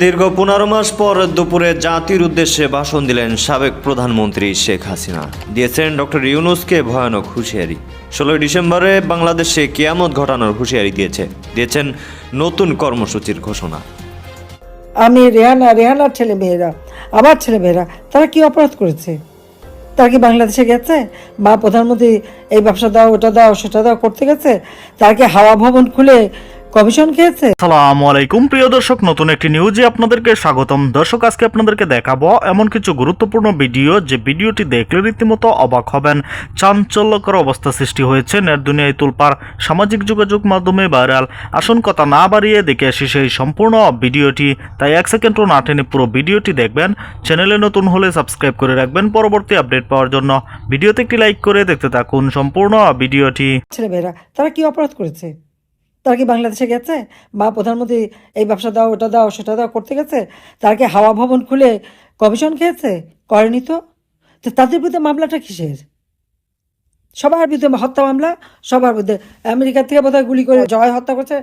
দীর্ঘ 15 মাস পর দুপুরে জাতির উদ্দেশ্যে ভাষণ দিলেন সাবেক প্রধানমন্ত্রী শেখ হাসিনা। দিয়েছেন ডক্টর ইউনূসকে ভয়ানক হুঁশিয়ারি। 16 ডিসেম্বরে বাংলাদেশে কিয়ামত ঘটানোর হুঁশিয়ারি দিয়েছেন নতুন কর্মসূচির ঘোষণা। আমি রেহানার ছেলেমেয়েরা, আমার ছেলেমেয়েরা, তারা কি অপরাধ করেছে? তারা কি বাংলাদেশে গেছে বা প্রধানমন্ত্রী এই ব্যবসা দাও, ওটা দাও, সেটা দাও করতে গেছে? তারা কি হাওয়া ভবন খুলে কমিশন খেয়েছে? আসসালামু আলাইকুম প্রিয় দর্শক, নতুন একটি নিউজে আপনাদেরকে স্বাগতম। দর্শক, আজকে আপনাদেরকে দেখাবো এমন কিছু গুরুত্বপূর্ণ ভিডিও, যে ভিডিওটি দেখলে রীতিমতো অবাক হবেন। চাঞ্চল্যকর অবস্থা সৃষ্টি হয়েছে, নেট দুনিয়ায় তোলপাড়, সামাজিক যোগাযোগ মাধ্যমে ভাইরাল। আসুন কথা না বাড়িয়ে দেখে আসি সেই সম্পূর্ণ ভিডিওটি। তাই 1 সেকেন্ডও না টেনে পুরো ভিডিওটি দেখবেন। চ্যানেলে নতুন হলে সাবস্ক্রাইব করে রাখবেন পরবর্তী আপডেট পাওয়ার জন্য। ভিডিওতে একটি লাইক করে দেখতে থাকুন সম্পূর্ণ ভিডিওটি। ছেলেমেয়েরা, তারা কি অপরাধ করেছে? তারা কি বাংলাদেশে গেছে বা প্রধানমন্ত্রী এই ব্যবসা দাও, ওটা দাও, সেটা দাও করতে গেছে? তারা কি হাওয়া ভবন খুলে কমিশন খেয়েছে? করেনি তো। তাদের বিরুদ্ধে মামলাটা কিসের? সবার বিরুদ্ধে হত্যা মামলা, সবার বিরুদ্ধে। আমেরিকা থেকে বোধহয় গুলি করে জয় হত্যা করছে,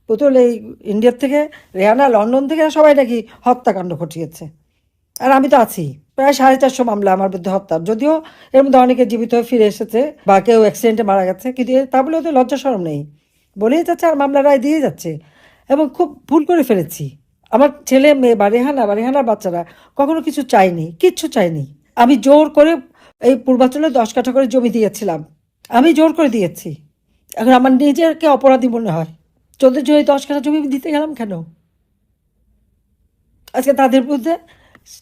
পুতুল এই ইন্ডিয়ার থেকে, রেহানা লন্ডন থেকে, সবাই নাকি হত্যাকাণ্ড ঘটিয়েছে। আর আমি তো আছি। প্রায় 450 মামলা আমার বিরুদ্ধে হত্যার, যদিও এর মধ্যে অনেকে জীবিত হয়ে ফিরে এসেছে বা কেউ অ্যাক্সিডেন্টে মারা গেছে, কিন্তু তা বলে ওদের লজ্জা শরম নেই, বলেই যাচ্ছে আর মামলা রায় দিয়ে যাচ্ছে। এবং খুব ভুল করে ফেলেছি। আমার ছেলে মেয়ে বা রেহানার বাচ্চারা কখনো কিছু চায়নি, কিচ্ছু চায়নি। আমি জোর করে এই পূর্বাঞ্চলে 10 কাঠা করে জমি দিয়েছিলাম, আমি জোর করে দিয়েছি। এখন আমার নিজেকে অপরাধী মনে হয়। তোদের জন্য 10 কাঠা জমি দিতে গেলাম কেন? আজকে তাদের বিরুদ্ধে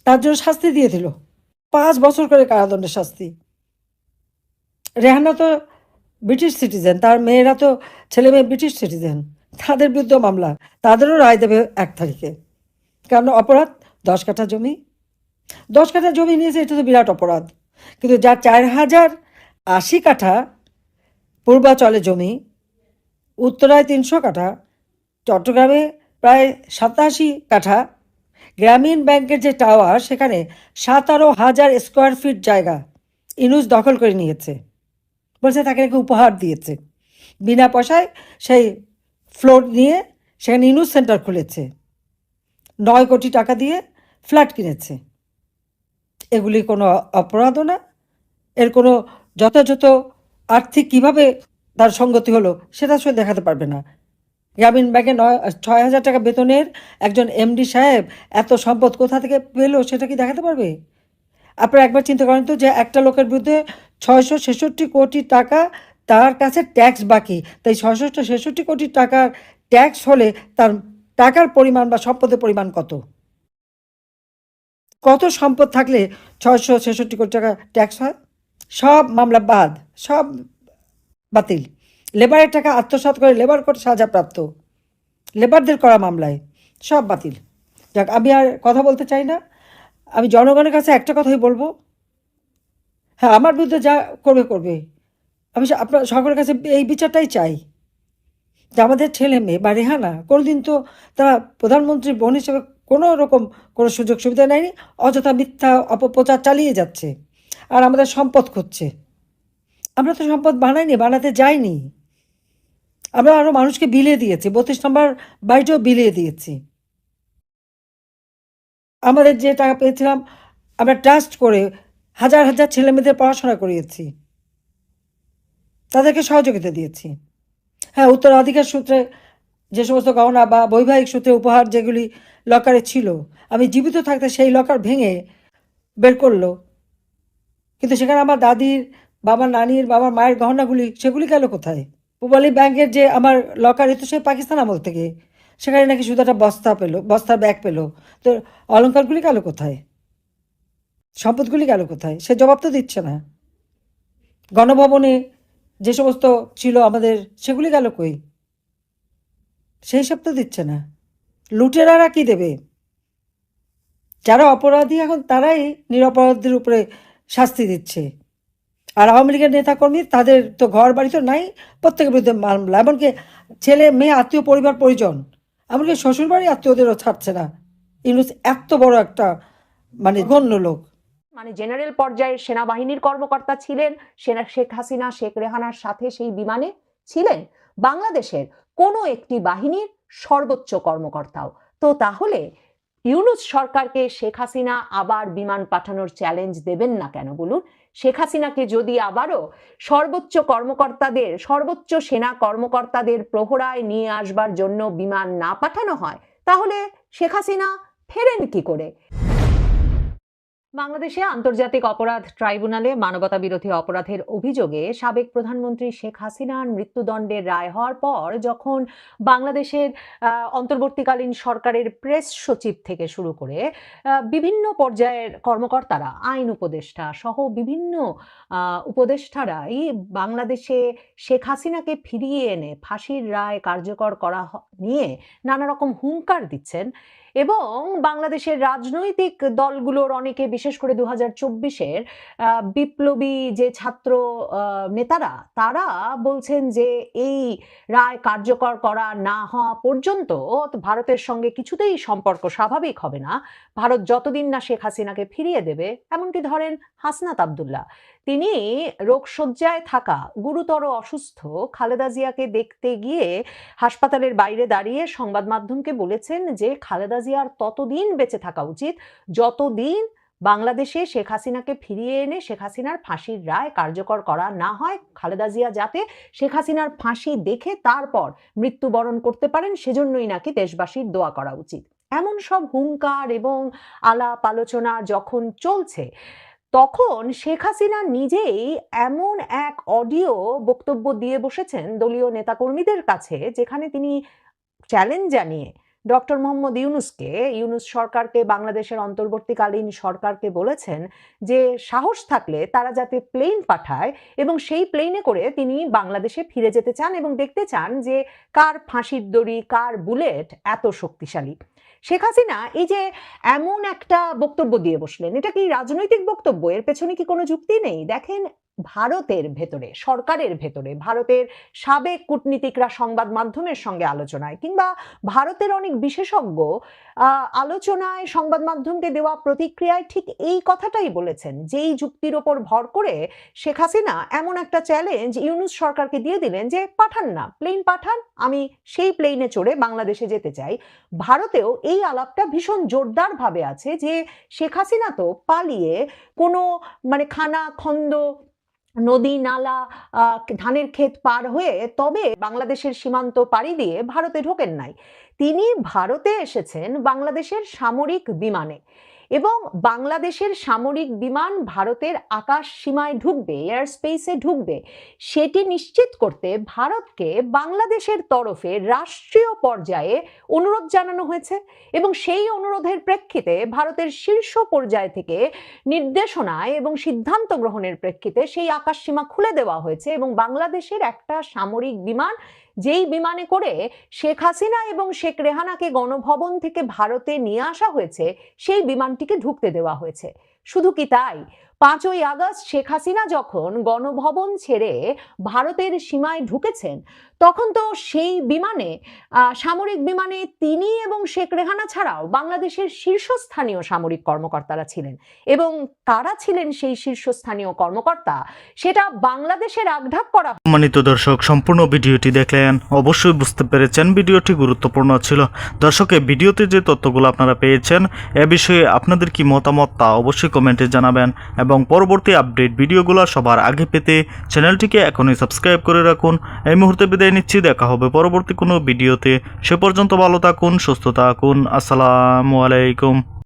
তার জন্য শাস্তি দিয়ে দিল, 5 বছর করে কারাদণ্ডের শাস্তি। রেহানা তো ব্রিটিশ সিটিজেন, তার মেয়েরা তো ছেলে মেয়ে ব্রিটিশ সিটিজেন, তাদের বিরুদ্ধে মামলা, তাদেরও রায় দেবে 1 তারিখে। কারণ অপরাধ 10 কাঠা জমি, 10 কাঠা জমি নিয়েছে, এটা তো বিরাট অপরাধ। কিন্তু যার 4080 কাঠা পূর্বাচলে জমি, উত্তরায় 300 কাঠা, চট্টগ্রামে প্রায় 87 কাঠা, গ্রামীণ ব্যাংকের যে টাওয়ার, সেখানে 17,000 স্কোয়ার ফিট জায়গা ইউনূস দখল করে নিয়েছে। বলছে তাকে নাকি উপহার দিয়েছে, বিনা পয়সায় সেই ফ্লোর নিয়ে সেখানে ইউনূস সেন্টার খুলেছে, 9 কোটি টাকা দিয়ে ফ্ল্যাট কিনেছে। এগুলি কোনো অপরাধও না, এর কোনো যথাযথ আর্থিক কিভাবে তার সঙ্গতি হলো সেটা সে দেখাতে পারবে না। গ্রামীণ ব্যাংকে 6,000 টাকা বেতনের একজন এমডি সাহেব এত সম্পদ কোথা থেকে পেলো সেটা কি দেখাতে পারবে? আপনারা একবার চিন্তা করেন তো, যে একটা লোকের বিরুদ্ধে 666 কোটি টাকা তার কাছে ট্যাক্স বাকি, তাই 666 কোটি টাকার ট্যাক্স হলে তার টাকার পরিমাণ বা সম্পদের পরিমাণ কত? কত সম্পদ থাকলে 666 কোটি টাকা ট্যাক্স হয়? সব মামলা বাদ, সব বাতিল। লেবারের টাকা আত্মসাৎ করে লেবার কোর্ট সাজাপ্রাপ্ত, লেবারদের করা মামলায় সব বাতিল। যাক, আমি আর কথা বলতে চাই না। আমি জনগণের কাছে একটা কথাই বলবো, হ্যাঁ, আমার বিরুদ্ধে যা করবে, আমি আপনার সকলের কাছে এই বিচারটাই চাই, যে আমাদের ছেলে মেয়ে বা রেহানা কোনোদিন তো তারা প্রধানমন্ত্রীর বোন হিসেবে কোনো রকম কোনো সুযোগ সুবিধা নেয়নি, অযথা মিথ্যা অপপ্রচার চালিয়ে যাচ্ছে আর আমাদের সম্পদ খুঁজছে। আমরা তো সম্পদ বানাইনি, বানাতে যাইনি। আমরা আরও মানুষকে বিলিয়ে দিয়েছি, 32 নম্বর বাড়িটাও বিলিয়ে দিয়েছি। আমাদের যে টাকা পেয়েছিলাম আমরা ট্রাস্ট করে হাজার হাজার ছেলেমেয়েদের পড়াশোনা করিয়েছি, তাদেরকে সহযোগিতা দিয়েছি। হ্যাঁ, উত্তরাধিকার সূত্রে যে সমস্ত গহনা বা বৈবাহিক সূত্রে উপহার যেগুলি লকারে ছিল, আমি জীবিত থাকতে সেই লকার ভেঙে বের করলো, কিন্তু সেখানে আমার দাদির, বাবার নানির, বাবার মায়ের গহনাগুলি, সেগুলি গেল কোথায়? পূবালী ব্যাংকের যে আমার লকারে, তো সে পাকিস্তান আমল থেকে, সেখানে নাকি শুধু একটা বস্তার ব্যাগ পেলো, তো অলংকারগুলি গেল কোথায়? সম্পদগুলি গেল কোথায়? সে জবাব তো দিচ্ছে না। গণভবনে যে সমস্ত ছিল আমাদের, সেগুলি গেল কই? সেই সব তো দিচ্ছে না। লুটেরারা কি দেবে? যারা অপরাধী এখন তারাই নিরপরাধীদের উপরে শাস্তি দিচ্ছে। আর আওয়ামী লীগের নেতাকর্মী, তাদের তো ঘর বাড়ি তো নাই, প্রত্যেকের বিরুদ্ধে মামলা, এমনকি ছেলে মেয়ে আত্মীয় পরিবার পরিজন, এমনকি শ্বশুরবাড়ি আত্মীয়দেরও ছাড়ছে না। ইউনূস এত বড় একটা গণ্য লোক, জেনারেল পর্যায়ের সেনাবাহিনীর কর্মকর্তা ছিলেন, শেখ হাসিনা শেখ রেহানার সাথে সেই বিমানে ছিলেন বাংলাদেশের কোনো একটি বাহিনীর সর্বোচ্চ কর্মকর্তাও। তো তাহলে ইউনূস সরকারকে শেখ হাসিনা আবার বিমান পাঠানোর চ্যালেঞ্জ দেবেন না কেন বলুন? শেখ হাসিনাকে যদি আবারও সর্বোচ্চ সেনা কর্মকর্তাদের প্রহরায় নিয়ে আসবার জন্য বিমান না পাঠানো হয়, তাহলে শেখ হাসিনা ফেরেন কি করে? বাংলাদেশে আন্তর্জাতিক অপরাধ ট্রাইব্যুনালে মানবতা বিরোধী অপরাধের অভিযোগে সাবেক প্রধানমন্ত্রী শেখ হাসিনার মৃত্যুদণ্ডের রায় হওয়ার পর যখন বাংলাদেশের অন্তর্বর্তীকালীন সরকারের প্রেস সচিব থেকে শুরু করে বিভিন্ন পর্যায়ের কর্মকর্তারা, আইন উপদেষ্টা সহ বিভিন্ন উপদেষ্টারাই বাংলাদেশে শেখ হাসিনাকে ফিরিয়ে এনে ফাঁসির রায় কার্যকর করা নিয়ে নানা রকম হুঙ্কার দিচ্ছেন এবং বাংলাদেশের রাজনৈতিক দলগুলোর অনেকে, বিশেষ করে 2024-এর বিপ্লবী যে ছাত্র নেতারা, তারা বলছেন যে এই রায় কার্যকর করা না হওয়া পর্যন্ত ভারতের সঙ্গে কিছুতেই সম্পর্ক স্বাভাবিক হবে না। ভারত যতদিন না শেখ হাসিনাকে ফিরিয়ে দেবে, এমনকি ধরেন হাসনাত আব্দুল্লাহ, তিনি রোগশয্যায় থাকা গুরুতর অসুস্থ খালেদা জিয়াকে দেখতে গিয়ে হাসপাতালের বাইরে দাঁড়িয়ে সংবাদ মাধ্যমকে বলেছেন যে খালেদা জিয়ার ততদিন বেঁচে থাকা উচিত যতদিন বাংলাদেশে শেখ হাসিনাকে ফিরিয়ে এনে শেখ হাসিনার ফাঁসির রায় কার্যকর করা না হয়। খালেদা জিয়া যাতে শেখ হাসিনার ফাঁসি দেখে তারপর মৃত্যুবরণ করতে পারেন, সেজন্যই নাকি দেশবাসীর দোয়া করা উচিত। এমন সব হুঙ্কার এবং আলাপ আলোচনা যখন চলছে, তখন শেখ হাসিনা নিজেই এমন এক অডিও বক্তব্য দিয়ে বসেছেন দলীয় নেতাকর্মীদের কাছে, যেখানে তিনি চ্যালেঞ্জ জানিয়ে ডক্টর মোহাম্মদ ইউনূস সরকারকে, বাংলাদেশের অন্তর্বর্তীকালীন সরকারকে বলেছেন যে সাহস থাকলে তারা যাতে প্লেন পাঠায় এবং সেই প্লেনে করে তিনি বাংলাদেশে ফিরে যেতে চান এবং দেখতে চান যে কার ফাঁসির দড়ি, কার বুলেট এত শক্তিশালী। শেখ হাসিনা এই যে এমন একটা বক্তব্য দিয়ে বসলেন, এটা কি রাজনৈতিক বক্তব্য? এর পেছনে কি কোনো যুক্তি নেই? দেখেন, ভারতের ভেতরে, সরকারের ভেতরে, ভারতের সাবেক কূটনীতিকরা সংবাদ মাধ্যমের সঙ্গে আলোচনায়, কিংবা ভারতের অনেক বিশেষজ্ঞ আলোচনায় সংবাদ মাধ্যমকে দেওয়া প্রতিক্রিয়ায় ঠিক এই কথাটাই বলেছেন, যেই যুক্তির ওপর ভর করে শেখ হাসিনা এমন একটা চ্যালেঞ্জ ইউনূস সরকারকে দিয়ে দিলেন যে পাঠান না, প্লেন পাঠান, আমি সেই প্লেনে চড়ে বাংলাদেশে যেতে চাই। ভারতেও এই আলাপটা ভীষণ জোরদার ভাবে আছে যে শেখ হাসিনা তো পালিয়ে কোনো খানা খন্দ, নদী নালা, ধানের ক্ষেত পার হয়ে তবে বাংলাদেশের সীমান্ত পাড়ি দিয়ে ভারতে ঢোকেন নাই। তিনি ভারতে এসেছেন বাংলাদেশের সামরিক বিমানে, এবং বাংলাদেশের সামরিক বিমান ভারতের আকাশ সীমায় ঢুকবে, এয়ার স্পেসে ঢুকবে, সেটি নিশ্চিত করতে ভারতকে বাংলাদেশের তরফে রাষ্ট্রীয় পর্যায়ে অনুরোধ জানানো হয়েছে এবং সেই অনুরোধের প্রেক্ষিতে ভারতের শীর্ষ পর্যায় থেকে নির্দেশনায় এবং সিদ্ধান্ত গ্রহণের প্রেক্ষিতে সেই আকাশ সীমা খুলে দেওয়া হয়েছে এবং বাংলাদেশের একটা সামরিক বিমান, যেই বিমানে করে শেখ হাসিনা এবং শেখ রেহানাকে গণভবন থেকে ভারতে নিয়ে আসা হয়েছে, সেই বিমানটিকে ঢুকতে দেওয়া হয়েছে। শুধু কি তাই, 5ই আগস্ট শেখ হাসিনা যখন গণভবন ছেড়ে ভারতের সীমায় ঢুকেছেন, তখন তো সেই বিমানে, সামরিক বিমানে, তিনি এবং শেখ রেহানা ছাড়াও বাংলাদেশের শীর্ষস্থানীয় সামরিক কর্মকর্তারা ছিলেন। এবং কারা ছিলেন সেই শীর্ষস্থানীয় কর্মকর্তা, সেটা বাংলাদেশের আগঢাক করা। সম্মানিত দর্শক, সম্পূর্ণ ভিডিওটি দেখলেন, অবশ্যই বুঝতে পেরেছেন ভিডিওটি গুরুত্বপূর্ণ ছিল। দর্শক, এই ভিডিওতে যে তথ্যগুলো আপনারা পেয়েছেন, এ বিষয়ে আপনাদের কি মতামত তা অবশ্যই কমেন্টে জানাবেন এবং পরবর্তী আপডেট ভিডিওগুলো সবার আগে পেতে চ্যানেলটিকে এখনই সাবস্ক্রাইব করে রাখুন। এই মুহূর্তে বিদায় নিচ্ছি, দেখা হবে পরবর্তী কোনো ভিডিওতে। সে পর্যন্ত ভালো থাকুন, সুস্থ থাকুন। আসসালামু আলাইকুম।